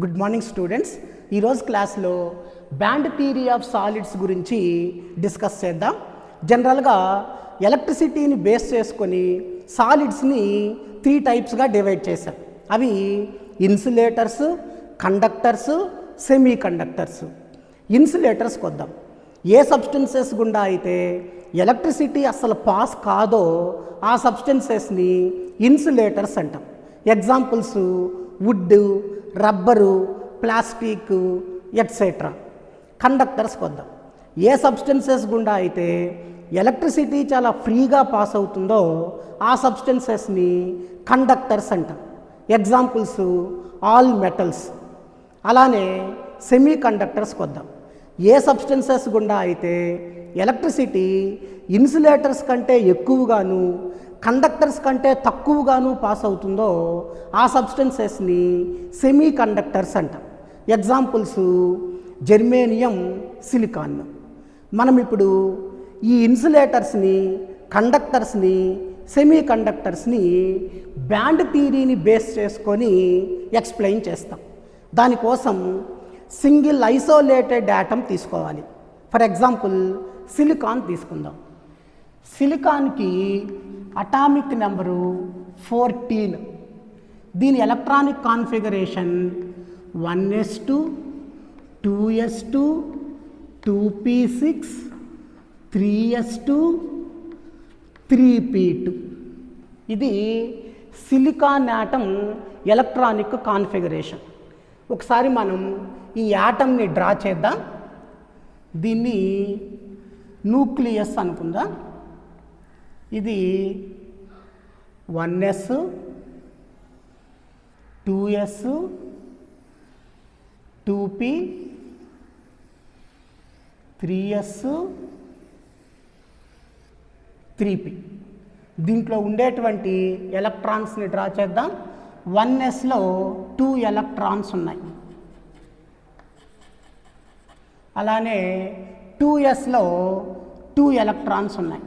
Good morning students. ఈరోజు క్లాస్లో band theory of solids గురించి డిస్కస్ చేద్దాం. జనరల్గా ఎలక్ట్రిసిటీని బేస్ చేసుకొని సాలిడ్స్ని 3 టైప్స్గా డివైడ్ చేశాం. అవి ఇన్సులేటర్స్, కండక్టర్స్, సెమీ కండక్టర్స్. ఇన్సులేటర్స్కి వద్దాం. ఏ సబ్స్టెన్సెస్ గుండా అయితే ఎలక్ట్రిసిటీ అసలు పాస్ కాదో ఆ సబ్స్టెన్సెస్ని ఇన్సులేటర్స్ అంటాం. Examples wood, rubber, plastic etcetera. కండక్టర్స్కి వద్దాం. ఏ సబ్స్టెన్సెస్ గుండా అయితే ఎలక్ట్రిసిటీ చాలా ఫ్రీగా పాస్ అవుతుందో ఆ సబ్స్టెన్సెస్ని కండక్టర్స్ అంటాం. Examples all metals. అలానే సెమీ కండక్టర్స్కి వద్దాం. ఏ సబ్స్టెన్సెస్ గుండా అయితే ఎలక్ట్రిసిటీ ఇన్సులేటర్స్ కంటే ఎక్కువగాను కండక్టర్స్ కంటే తక్కువగాను పాస్ అవుతుందో ఆ సబ్స్టెన్సెస్ని సెమీ కండక్టర్స్ అంటాం. Examples germanium, silicon. మనం ఇప్పుడు ఈ ఇన్సులేటర్స్ని, కండక్టర్స్ని, సెమీ కండక్టర్స్ని బ్యాండ్ థియరీని బేస్ చేసుకొని ఎక్స్ప్లెయిన్ చేస్తాం. దానికోసం సింగిల్ ఐసోలేటెడ్ యాటమ్ తీసుకోవాలి. ఫర్ ఎగ్జాంపుల్ సిలికాన్ తీసుకుందాం. సిలికాన్కి అటామిక్ నెంబరు 14. దీని electronic configuration 1s2, 2s2, 2p6, 3s2, 3p2. ఇది సిలికాన్ యాటమ్ ఎలక్ట్రానిక్ కాన్ఫిగరేషన్. ఒకసారి మనం ఈ యాటమ్ని డ్రా చేద్దాం. దీన్ని న్యూక్లియస్ అనుకుందాం. ఇది 1s, 2s, 2p, 3s, 3p. దీంట్లో ఉండేటువంటి ఎలక్ట్రాన్స్ని డ్రా చేద్దాం. 1sలో 2 ఎలక్ట్రాన్స్ ఉన్నాయి. అలానే 2sలో 2 ఎలక్ట్రాన్స్ ఉన్నాయి.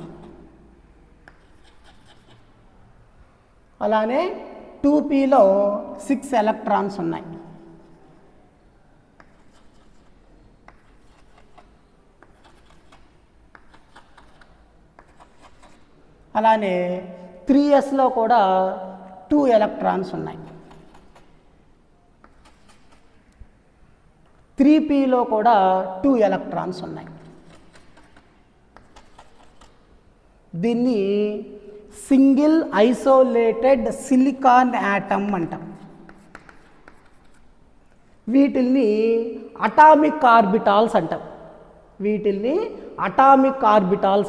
అలానే 2pలో 6 ఎలక్ట్రాన్స్ ఉన్నాయి. అలానే 3sలో కూడా 2 ఎలక్ట్రాన్స్ ఉన్నాయి. 3pలో కూడా 2 ఎలక్ట్రాన్స్ ఉన్నాయి. దీన్ని సింగిల్ ఐసోలేటెడ్ సిలికాన్ యాటమ్ అంటాం. వీటిల్ని అటామిక్ ఆర్బిటాల్స్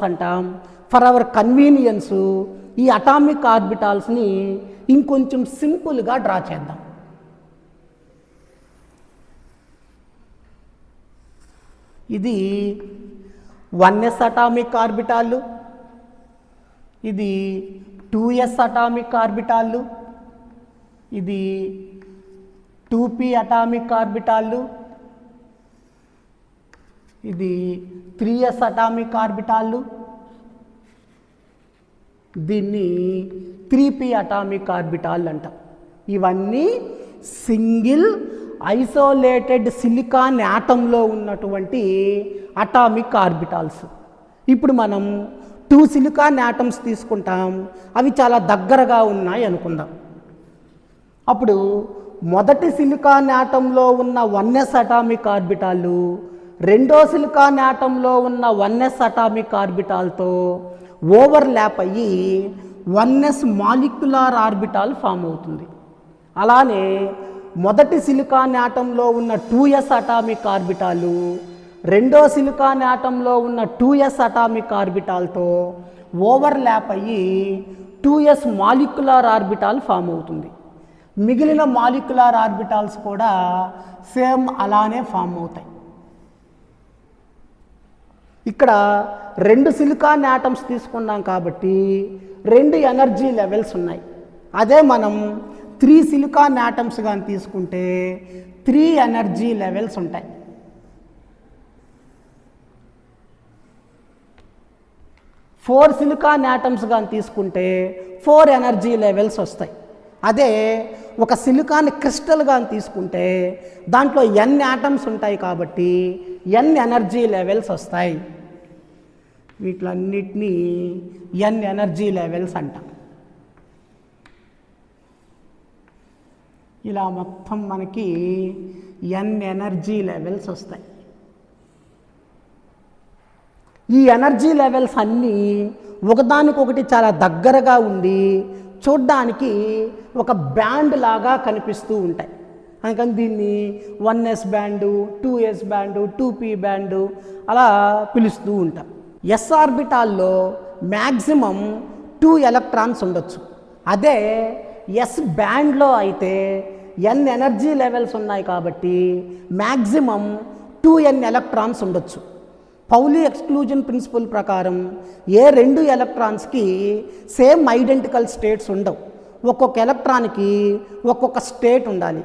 అంటాం. ఫర్ అవర్ కన్వీనియన్స్ ఈ అటామిక్ ఆర్బిటాల్స్ని ఇంకొంచెం సింపుల్గా డ్రా చేద్దాం. ఇది 1s అటామిక్ ఆర్బిటాలు, ఇది 2s అటామిక్ ఆర్బిటాలు, ఇది 2p అటామిక్ ఆర్బిటాలు, ఇది 3s అటామిక్ ఆర్బిటాలు, దీన్ని 3p అటామిక్ ఆర్బిటాల్ అంటాం. ఇవన్నీ సింగిల్ ఐసోలేటెడ్ సిలికాన్ యాటంలో ఉన్నటువంటి అటామిక్ ఆర్బిటాల్స్. ఇప్పుడు మనం 2 సిలికాన్ యాటమ్స్ తీసుకుంటాం. అవి చాలా దగ్గరగా ఉన్నాయి అనుకుందాం. అప్పుడు మొదటి సిలికాన్ యాటంలో ఉన్న 1s అటామిక్ ఆర్బిటాలు రెండో సిలికాన్ యాటంలో ఉన్న 1s అటామిక్ ఆర్బిటాల్తో ఓవర్లాప్ అయ్యి 1s మాలిక్యులర్ ఆర్బిటాల్ ఫామ్ అవుతుంది. అలానే మొదటి సిలికాన్ యాటంలో ఉన్న 2s అటామిక్ ఆర్బిటాలు రెండో సిలికాన్ యాటంలో ఉన్న 2s అటామిక్ ఆర్బిటాల్తో ఓవర్లాప్ అయ్యి 2s మాలిక్యులర్ ఆర్బిటాల్ ఫామ్ అవుతుంది. మిగిలిన మాలిక్యులర్ ఆర్బిటాల్స్ కూడా సేమ్ అలానే ఫామ్ అవుతాయి. ఇక్కడ 2 సిలికాన్ యాటమ్స్ తీసుకున్నాం కాబట్టి 2 ఎనర్జీ లెవెల్స్ ఉన్నాయి. అదే మనం 3 సిలికాన్ యాటమ్స్ కానీ తీసుకుంటే 3 ఎనర్జీ లెవెల్స్ ఉంటాయి. 4 సిలికాన్ యాటమ్స్ కానీ తీసుకుంటే 4 ఎనర్జీ లెవెల్స్ వస్తాయి. అదే ఒక సిలికాన్ క్రిస్టల్గా తీసుకుంటే దాంట్లో n యాటమ్స్ ఉంటాయి కాబట్టి n ఎనర్జీ లెవెల్స్ వస్తాయి. వీటిలన్నిటినీ n ఎనర్జీ లెవెల్స్ అంటాం. ఇలా మొత్తం మనకి n ఎనర్జీ లెవెల్స్ వస్తాయి. ఈ ఎనర్జీ లెవెల్స్ అన్నీ ఒకదానికొకటి చాలా దగ్గరగా ఉండి చూడ్డానికి ఒక బ్యాండ్ లాగా కనిపిస్తూ ఉంటాయి. అందుకని దీన్ని 1s band, 2s band, 2p band అలా పిలుస్తూ ఉంటాం. ఎస్ ఆర్బిటాల్లో మ్యాక్సిమం 2 ఎలక్ట్రాన్స్ ఉండొచ్చు. అదే ఎస్ బ్యాండ్లో అయితే n ఎనర్జీ లెవెల్స్ ఉన్నాయి కాబట్టి మ్యాక్సిమం 2n ఎలక్ట్రాన్స్ ఉండొచ్చు. పౌలీ ఎక్స్క్లూజన్ ప్రిన్సిపల్ ప్రకారం ఏ 2 ఎలక్ట్రాన్స్కి సేమ్ ఐడెంటికల్ స్టేట్స్ ఉండవు. ఒక్కొక్క ఎలక్ట్రాన్కి ఒక్కొక్క స్టేట్ ఉండాలి.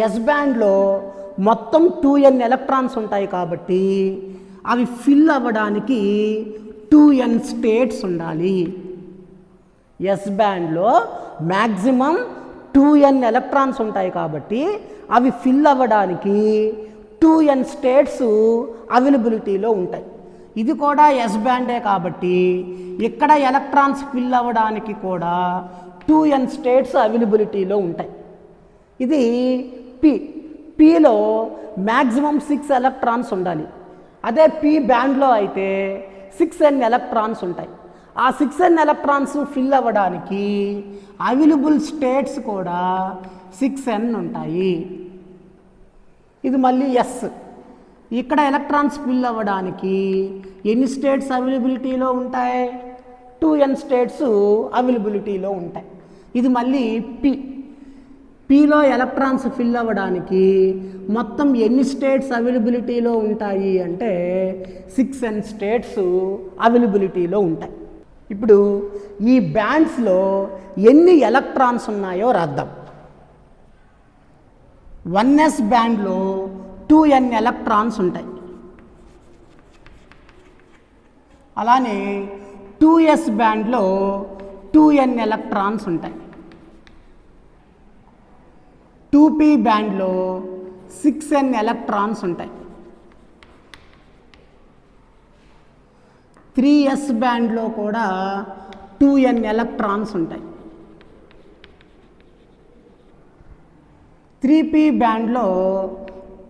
ఎస్ బ్యాండ్లో మొత్తం 2n ఎలక్ట్రాన్స్ ఉంటాయి కాబట్టి అవి ఫిల్ అవ్వడానికి 2n స్టేట్స్ ఉండాలి. ఎస్ బ్యాండ్లో మ్యాక్సిమం 2n ఎలక్ట్రాన్స్ ఉంటాయి కాబట్టి అవి ఫిల్ అవ్వడానికి 2n స్టేట్స్ అవైలబిలిటీలో ఉంటాయి. ఇది కూడా ఎస్ బ్యాండే కాబట్టి ఇక్కడ ఎలక్ట్రాన్స్ ఫిల్ అవ్వడానికి కూడా 2n స్టేట్స్ అవైలబిలిటీలో ఉంటాయి. ఇది పీలో మ్యాక్సిమం 6 ఎలక్ట్రాన్స్ ఉండాలి. అదే పీ బ్యాండ్లో అయితే 6n ఎలక్ట్రాన్స్ ఉంటాయి. ఆ 6n ఎలక్ట్రాన్స్ ఫిల్ అవ్వడానికి అవైలబుల్ స్టేట్స్ కూడా 6n ఉంటాయి. ఇది మళ్ళీ ఎస్. ఇక్కడ ఎలక్ట్రాన్స్ ఫిల్ అవ్వడానికి ఎన్ని స్టేట్స్ అవైలబిలిటీలో ఉంటాయి? 2n స్టేట్స్ అవైలబిలిటీలో ఉంటాయి. ఇది మళ్ళీ పీలో ఎలక్ట్రాన్స్ ఫిల్ అవ్వడానికి మొత్తం ఎన్ని స్టేట్స్ అవైలబిలిటీలో ఉంటాయి అంటే 6n స్టేట్స్ అవైలబిలిటీలో ఉంటాయి. ఇప్పుడు ఈ బ్యాండ్స్లో ఎన్ని ఎలక్ట్రాన్స్ ఉన్నాయో రాద్దాం. 1s బ్యాండ్లో 2n ఎలక్ట్రాన్స్ ఉంటాయి. అలానే 2s బ్యాండ్లో 2n ఎలక్ట్రాన్స్ ఉంటాయి. 2p బ్యాండ్లో 6n ఎలక్ట్రాన్స్ ఉంటాయి. 3s బ్యాండ్లో కూడా 2n ఎలక్ట్రాన్స్ ఉంటాయి. 3p బ్యాండ్లో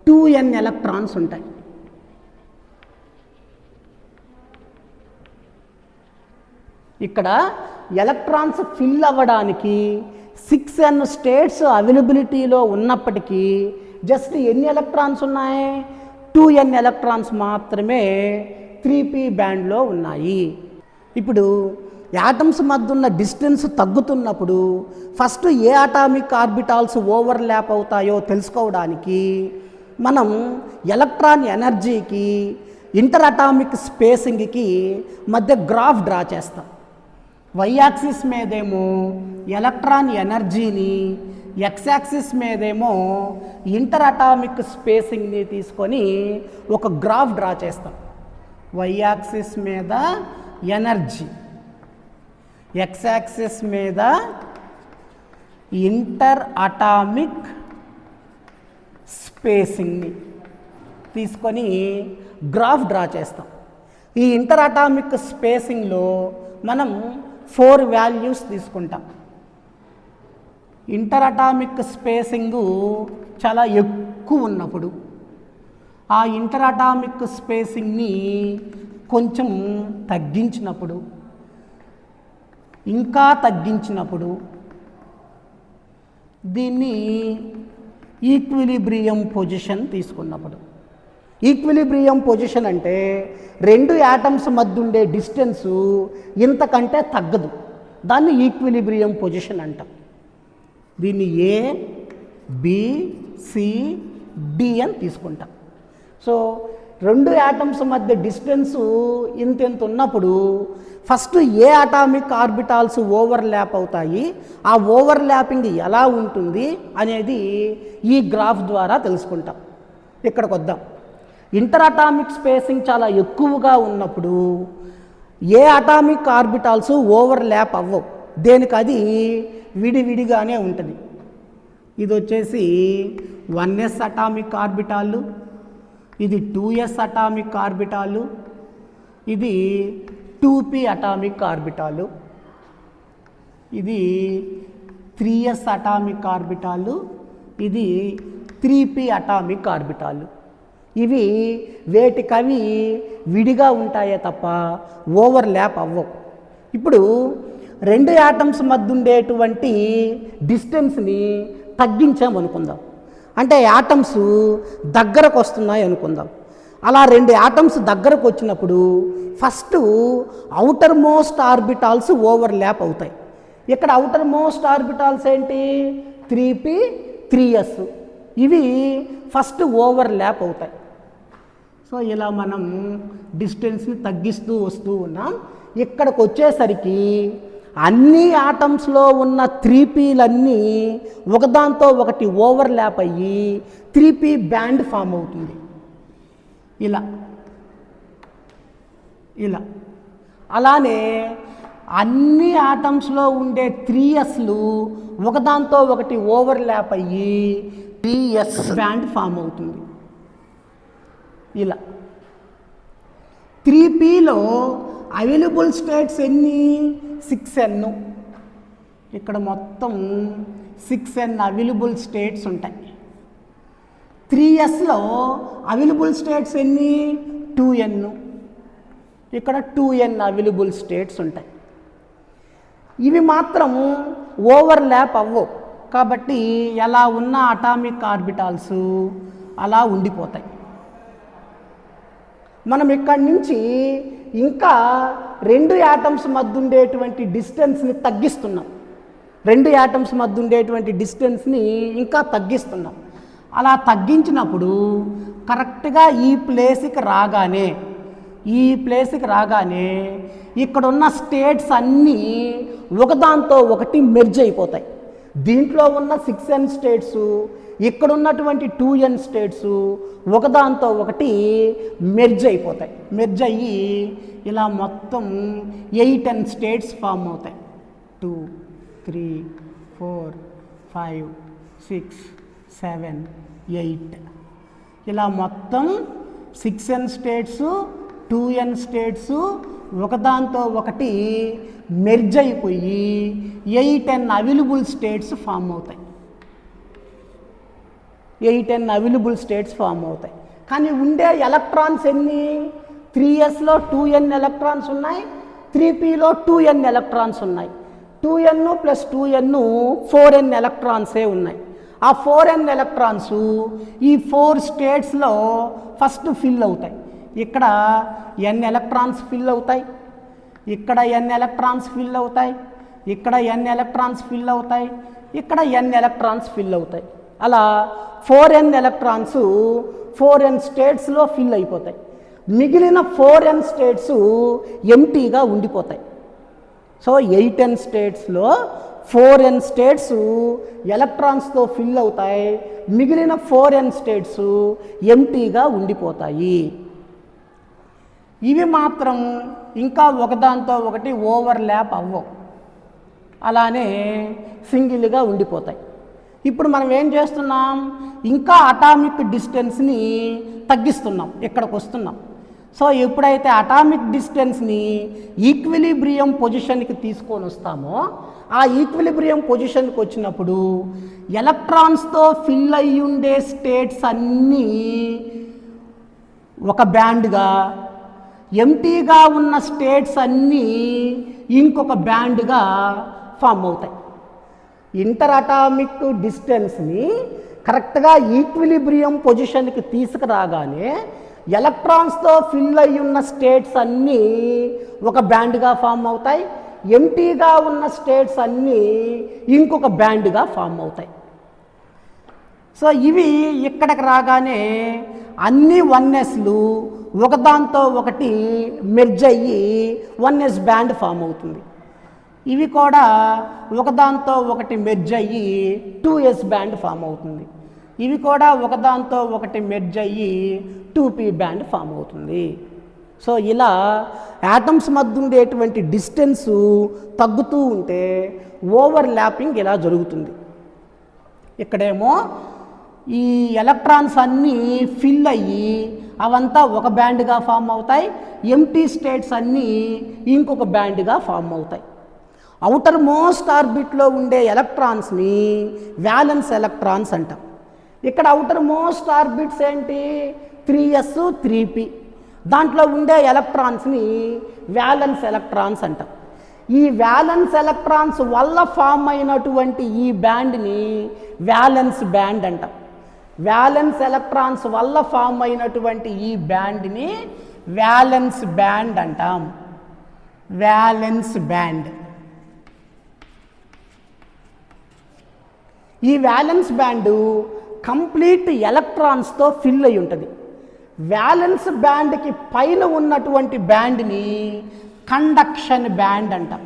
2n ఎలక్ట్రాన్స్ ఉంటాయి. ఇక్కడ ఎలక్ట్రాన్స్ ఫిల్ అవ్వడానికి 6n స్టేట్స్ అవైలబిలిటీలో ఉన్నప్పటికీ జస్ట్ ఎన్ని ఎలక్ట్రాన్స్ ఉన్నాయి? 2n ఎలక్ట్రాన్స్ మాత్రమే 3p బ్యాండ్లో ఉన్నాయి. ఇప్పుడు యాటమ్స్ మధ్య ఉన్న డిస్టెన్స్ తగ్గుతున్నప్పుడు ఫస్ట్ ఏ అటామిక్ ఆర్బిటాల్స్ ఓవర్లాప్ అవుతాయో తెలుసుకోవడానికి మనం ఎలక్ట్రాన్ ఎనర్జీకి ఇంటర్ అటామిక్ స్పేసింగ్కి మధ్య గ్రాఫ్ డ్రా చేస్తాం. వై యాక్సిస్ మీదేమో ఎలక్ట్రాన్ ఎనర్జీని, ఎక్స్ యాక్సిస్ మీదేమో ఇంటర్ అటామిక్ స్పేసింగ్ని తీసుకొని ఒక గ్రాఫ్ డ్రా చేస్తాం. వై యాక్సిస్ మీద ఎనర్జీ, ఎక్స్ యాక్సిస్ మీద ఇంటర్ అటామిక్ స్పేసింగ్ని తీసుకొని గ్రాఫ్ డ్రా చేస్తాం. ఈ ఇంటర్ అటామిక్ స్పేసింగ్లో మనం 4 వాల్యూస్ తీసుకుంటాం. ఇంటర్ అటామిక్ స్పేసింగు చాలా ఎక్కువ ఉన్నప్పుడు, ఆ ఇంటర్ అటామిక్ స్పేసింగ్ని కొంచెం తగ్గించినప్పుడు, ఇంకా తగ్గించినప్పుడు దీన్ని ఈక్విలిబ్రియం పొజిషన్ తీసుకున్నప్పుడు. ఈక్విలిబ్రియం పొజిషన్ అంటే 2 యాటమ్స్ మధ్య ఉండే డిస్టెన్సు ఇంతకంటే తగ్గదు. దాన్ని ఈక్విలిబ్రియం పొజిషన్ అంటాం. దీన్ని ఏ, బి, సి, డి అని తీసుకుంటాం. సో 2 యాటమ్స్ మధ్య డిస్టెన్సు ఇంతెంత ఉన్నప్పుడు ఫస్ట్ ఏ అటామిక్ ఆర్బిటాల్స్ ఓవర్లాప్ అవుతాయి, ఆ ఓవర్లాపింగ్ ఎలా ఉంటుంది అనేది ఈ గ్రాఫ్ ద్వారా తెలుసుకుంటాం. ఇక్కడికి వద్దాం. ఇంటర్ అటామిక్ స్పేసింగ్ చాలా ఎక్కువగా ఉన్నప్పుడు ఏ అటామిక్ ఆర్బిటాల్స్ ఓవర్లాప్ అవ్వవు. దేనికి అది విడివిడిగానే ఉంటుంది. ఇది వచ్చేసి 1s అటామిక్ ఆర్బిటాలు, ఇది 2s అటామిక్ ఆర్బిటాలు, ఇది 2p అటామిక్ ఆర్బిటాలు, ఇది 3s అటామిక్ ఆర్బిటాలు, ఇది 3p అటామిక్ ఆర్బిటాలు. ఇవి వేటికవి విడిగా ఉంటాయే తప్ప ఓవర్లాప్ అవ్వవు. ఇప్పుడు రెండు యాటమ్స్ మధ్య ఉండేటువంటి డిస్టెన్స్ని తగ్గించామనుకుందాం. అంటే యాటమ్స్ దగ్గరకు వస్తున్నాయి అనుకుందాం. అలా రెండు యాటమ్స్ దగ్గరకు వచ్చినప్పుడు first outer most orbitals overlap అవుతాయి. ఇక్కడ అవుటర్ మోస్ట్ ఆర్బిటాల్స్ ఏంటి? 3p 3s. ఇవి ఫస్ట్ ఓవర్లాప్ అవుతాయి. సో ఇలా మనం డిస్టెన్స్ని తగ్గిస్తూ వస్తూ ఉన్నాం. ఇక్కడికి వచ్చేసరికి అన్ని ఆటమ్స్లో ఉన్న 3pలన్నీ ఒకదాంతో ఒకటి ఓవర్లాప్ అయ్యి 3p బ్యాండ్ ఫామ్ అవుతుంది. ఇలా ఇలా అలానే అన్ని ఆటమ్స్లో ఉండే 3sలు ఒకదాంతో ఒకటి ఓవర్లాప్ అయ్యి 3s బ్యాండ్ ఫామ్ అవుతుంది. ఇలా 3pలో అవైలబుల్ స్టేట్స్ ఎన్ని? 6n. ఇక్కడ మొత్తం 6n అవైలబుల్ స్టేట్స్ ఉంటాయి. 3sలో అవైలబుల్ స్టేట్స్ ఎన్ని? 2n. ఇక్కడ 2n అవైలబుల్ స్టేట్స్ ఉంటాయి. ఇవి మాత్రం ఓవర్లాప్ అవ్వవు కాబట్టి ఎలా ఉన్న అటామిక్ ఆర్బిటాల్స్ అలా ఉండిపోతాయి. మనం ఇక్కడి నుంచి ఇంకా రెండు యాటమ్స్ మధ్య ఉండేటువంటి డిస్టెన్స్ని తగ్గిస్తున్నాం. రెండు యాటమ్స్ మధ్య ఉండేటువంటి డిస్టెన్స్ని ఇంకా తగ్గిస్తున్నాం. అలా తగ్గించినప్పుడు కరెక్ట్గా ఈ ప్లేస్కి రాగానే ఇక్కడున్న స్టేట్స్ అన్నీ ఒకదాంతో ఒకటి మెర్జ్ అయిపోతాయి. దీంట్లో ఉన్న 6n స్టేట్స్, ఇక్కడ ఉన్నటువంటి 2n స్టేట్స్ ఒకదాంతో ఒకటి మెర్జ్ అయిపోతాయి. మెర్జ్ అయ్యి ఇలా మొత్తం 8n స్టేట్స్ ఫామ్ అవుతాయి. 2 3 4 5 6 7 8 ఇలా మొత్తం 6n స్టేట్స్ 2n స్టేట్స్ ఒకదాంతో ఒకటి మెర్జ్ అయిపోయి 8n అవైలబుల్ స్టేట్స్ ఫామ్ అవుతాయి. 8n అవైలబుల్ స్టేట్స్ ఫామ్ అవుతాయి. కానీ ఉండే ఎలక్ట్రాన్స్ ఎన్ని? 3sలో 2n ఎలక్ట్రాన్స్ ఉన్నాయి, 3pలో 2n ఎలక్ట్రాన్స్ ఉన్నాయి. 2n + 2n 4n ఎలక్ట్రాన్సే ఉన్నాయి. ఆ 4n ఎలక్ట్రాన్స్ ఈ 4 స్టేట్స్లో ఫస్ట్ ఫిల్ అవుతాయి. ఇక్కడ n ఎలక్ట్రాన్స్ ఫిల్ అవుతాయి, ఇక్కడ n ఎలక్ట్రాన్స్ ఫిల్ అవుతాయి, ఇక్కడ n ఎలక్ట్రాన్స్ ఫిల్ అవుతాయి, ఇక్కడ n ఎలక్ట్రాన్స్ ఫిల్ అవుతాయి. అలా 4n ఎలక్ట్రాన్స్ 4n స్టేట్స్లో ఫిల్ అయిపోతాయి. మిగిలిన 4n స్టేట్స్ ఎంటీగా ఉండిపోతాయి. సో 8n స్టేట్స్లో 4n స్టేట్స్ ఎలక్ట్రాన్స్తో ఫిల్ అవుతాయి, మిగిలిన 4n స్టేట్స్ ఎంటీగా ఉండిపోతాయి. ఇవి మాత్రం ఇంకా ఒకదాంతో ఒకటి ఓవర్లాప్ అవ్వవు, అలానే సింగిల్గా ఉండిపోతాయి. ఇప్పుడు మనం ఏం చేస్తున్నాం? ఇంకా అటామిక్ డిస్టెన్స్ని తగ్గిస్తున్నాం, ఇక్కడికి వస్తున్నాం. సో ఎప్పుడైతే అటామిక్ డిస్టెన్స్ని ఈక్విలిబ్రియం పొజిషన్కి తీసుకొని వస్తామో ఆ ఈక్విలిబ్రియం పొజిషన్కి వచ్చినప్పుడు ఎలక్ట్రాన్స్తో ఫిల్ అయ్యి ఉండే స్టేట్స్ అన్నీ ఒక బ్యాండ్గా, ఎంటీగా ఉన్న స్టేట్స్ అన్నీ ఇంకొక బ్యాండ్గా ఫామ్ అవుతాయి. ఇంటర్ అటామిక్ డిస్టెన్స్ని కరెక్ట్గా ఈక్విలిబ్రియం పొజిషన్కి తీసుకురాగానే ఎలక్ట్రాన్స్తో ఫిల్ అయ్యి ఉన్న స్టేట్స్ అన్నీ ఒక బ్యాండ్గా ఫామ్ అవుతాయి, ఎంటీగా ఉన్న స్టేట్స్ అన్నీ ఇంకొక బ్యాండ్గా ఫామ్ అవుతాయి. సో ఇవి ఇక్కడికి రాగానే అన్ని 1sలు ఒకదాంతో ఒకటి మెర్జ్ అయ్యి 1s బ్యాండ్ ఫామ్ అవుతుంది. ఇవి కూడా ఒకదాంతో ఒకటి మెర్జ్ అయ్యి 2s బ్యాండ్ ఫామ్ అవుతుంది. ఇవి కూడా ఒకదాంతో ఒకటి మెర్జ్ అయ్యి 2p బ్యాండ్ ఫామ్ అవుతుంది. సో ఇలా యాటమ్స్ మధ్య ఉండేటువంటి డిస్టెన్సు తగ్గుతూ ఉంటే ఓవర్ ల్యాపింగ్ ఇలా జరుగుతుంది. ఇక్కడేమో ఈ ఎలక్ట్రాన్స్ అన్నీ ఫిల్ అయ్యి అవంతా ఒక బ్యాండ్గా ఫామ్ అవుతాయి, ఎంటీ స్టేట్స్ అన్నీ ఇంకొక బ్యాండ్గా ఫామ్ అవుతాయి. అవుటర్ మోస్ట్ ఆర్బిట్లో ఉండే ఎలక్ట్రాన్స్ని వ్యాలెన్స్ ఎలక్ట్రాన్స్ అంటాం. ఇక్కడ అవుటర్ మోస్ట్ ఆర్బిట్స్ ఏంటి? 3s 3p. దాంట్లో ఉండే ఎలక్ట్రాన్స్ని వ్యాలెన్స్ ఎలక్ట్రాన్స్ అంటాం. ఈ వ్యాలెన్స్ ఎలక్ట్రాన్స్ వల్ల ఫామ్ అయినటువంటి ఈ బ్యాండ్ని వ్యాలెన్స్ బ్యాండ్ అంటాం. వ్యాలెన్స్ ఎలక్ట్రాన్స్ వల్ల ఫామ్ అయినటువంటి ఈ బ్యాండ్ని వ్యాలెన్స్ బ్యాండ్ అంటాం. Valence band. ఈ వ్యాలెన్స్ బ్యాండు కంప్లీట్ ఎలక్ట్రాన్స్తో ఫిల్ అయి ఉంటుంది. వ్యాలెన్స్ బ్యాండ్కి పైన ఉన్నటువంటి బ్యాండ్ని కండక్షన్ బ్యాండ్ అంటాం.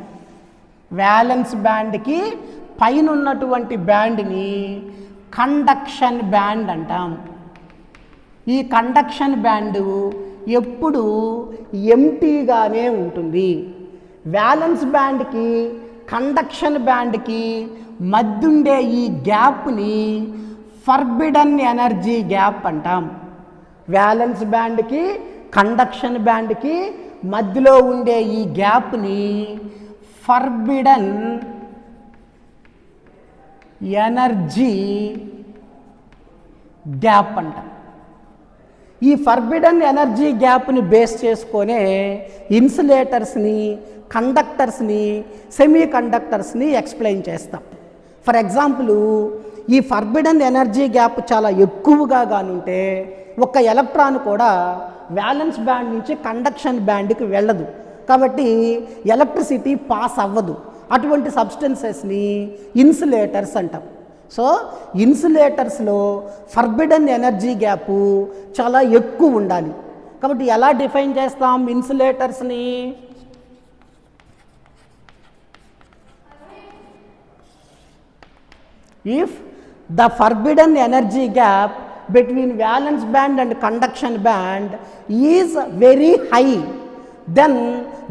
వ్యాలెన్స్ బ్యాండ్కి పైన ఉన్నటువంటి బ్యాండ్ని కండక్షన్ బ్యాండ్ అంటాం. ఈ కండక్షన్ బ్యాండు ఎప్పుడు ఎంటీగానే ఉంటుంది. వ్యాలెన్స్ బ్యాండ్కి కండక్షన్ బ్యాండ్కి మధ్య ఉండే ఈ గ్యాప్ని ఫర్బిడన్ ఎనర్జీ గ్యాప్ అంటాం. వ్యాలెన్స్ బ్యాండ్కి కండక్షన్ బ్యాండ్కి మధ్యలో ఉండే ఈ గ్యాప్ని ఫర్బిడన్ ఎనర్జీ గ్యాప్ అంటాం. ఈ ఫర్బిడన్ ఎనర్జీ గ్యాప్ని బేస్ చేసుకొనే ఇన్సులేటర్స్ని, కండక్టర్స్ని, సెమీ కండక్టర్స్ని ఎక్స్ప్లెయిన్ చేస్తాం. ఫర్ ఎగ్జాంపుల్, ఈ ఫర్బిడన్ ఎనర్జీ గ్యాప్ చాలా ఎక్కువగా కానుంటే ఒక ఎలక్ట్రాన్ కూడా వ్యాలెన్స్ బ్యాండ్ నుంచి కండక్షన్ బ్యాండ్కి వెళ్ళదు, కాబట్టి ఎలక్ట్రిసిటీ పాస్ అవ్వదు. అటువంటి సబ్స్టెన్సెస్ని ఇన్సులేటర్స్ అంటాం. సో ఇన్సులేటర్స్లో ఫర్బిడన్ ఎనర్జీ గ్యాప్ చాలా ఎక్కువ ఉండాలి. కాబట్టి ఎలా డిఫైన్ చేస్తాం ఇన్సులేటర్స్ని? If the forbidden energy gap between valence band and conduction band is very high, then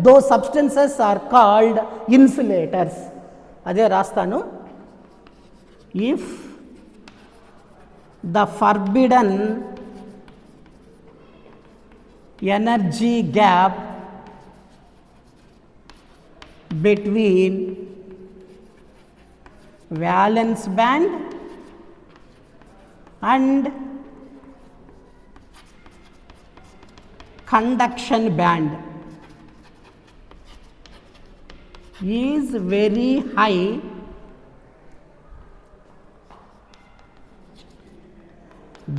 those substances are called insulators. అదే రాస్తాను. If the forbidden energy gap between valence band and conduction band is very high,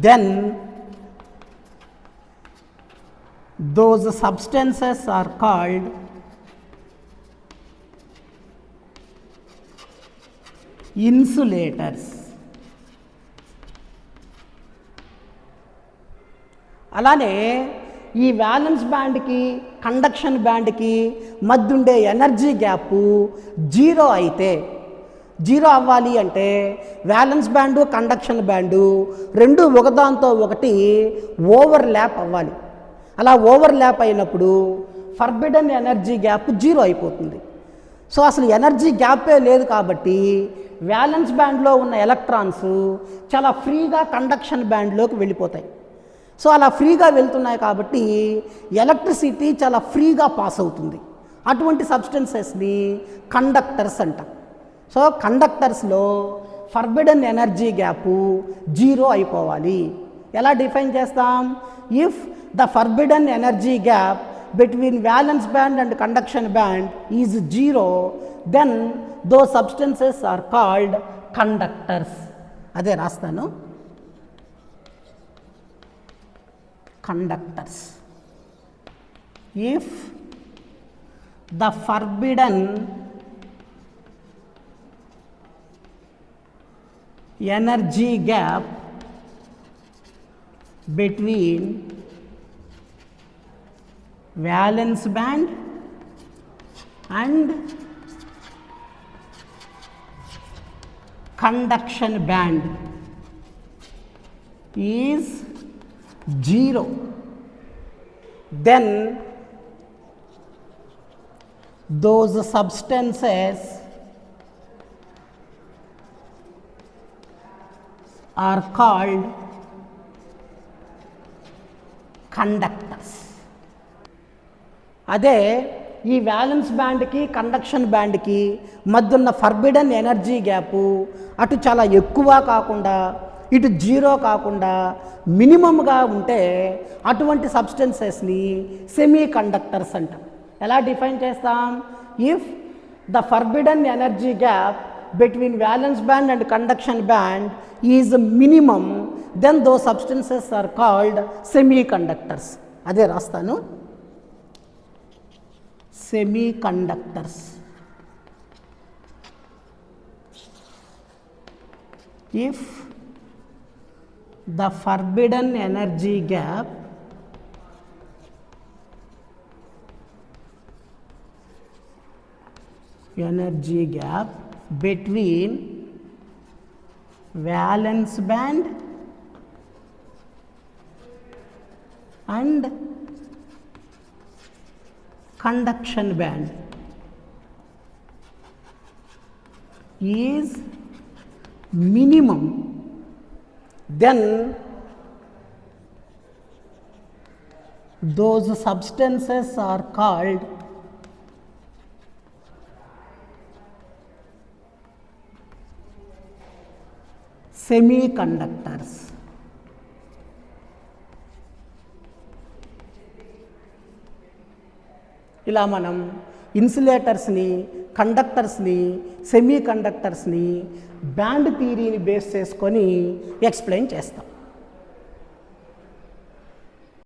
then those substances are called insulators. అలానే ఈ violence బ్యాండ్కి conduction బ్యాండ్కి మధ్య ఉండే energy gap 0 అయితే, 0 అవ్వాలి అంటే violence band conduction band రెండు ఒకదాంతో ఒకటి ఓవర్ ల్యాప్ అవ్వాలి. అలా ఓవర్ ల్యాప్ అయినప్పుడు ఫర్బిడన్ ఎనర్జీ గ్యాప్ 0 అయిపోతుంది. సో అసలు ఎనర్జీ గ్యాపే లేదు కాబట్టి వ్యాలెన్స్ బ్యాండ్లో ఉన్న ఎలక్ట్రాన్స్ చాలా ఫ్రీగా కండక్షన్ బ్యాండ్లోకి వెళ్ళిపోతాయి. సో అలా ఫ్రీగా వెళ్తున్నాయి కాబట్టి ఎలక్ట్రిసిటీ చాలా ఫ్రీగా పాస్ అవుతుంది. అటువంటి సబ్స్టెన్సెస్ని కండక్టర్స్ అంటాం. సో కండక్టర్స్లో ఫర్బిడన్ ఎనర్జీ గ్యాప్ 0 అయిపోవాలి. ఎలా డిఫైన్ చేస్తాం? If the forbidden energy gap between valence band and conduction band is 0, then those substances are called conductors. అదే రాస్తాను. Conductors. If the forbidden energy gap between valence band and conduction band is 0, then those substances are called conductors. అదే ఈ violence బ్యాండ్కి conduction బ్యాండ్కి మధ్య ఉన్న forbidden energy gap అటు చాలా ఎక్కువ కాకుండా ఇటు జీరో కాకుండా మినిమంగా ఉంటే అటువంటి సబ్స్టెన్సెస్ని సెమీ కండక్టర్స్ అంటాం. ఎలా డిఫైన్ చేస్తాం? If the forbidden energy gap between valence band and conduction band is minimum, then those substances are called semiconductors. అదే రాస్తాను, semiconductors. If the forbidden energy gap between valence band and conduction band is minimum, then those substances are called semiconductors. ఇలా మనం ఇన్సులేటర్స్ని, కండక్టర్స్ని, semi కండక్టర్స్ని band థియరీని base చేసుకొని explain చేస్తాం.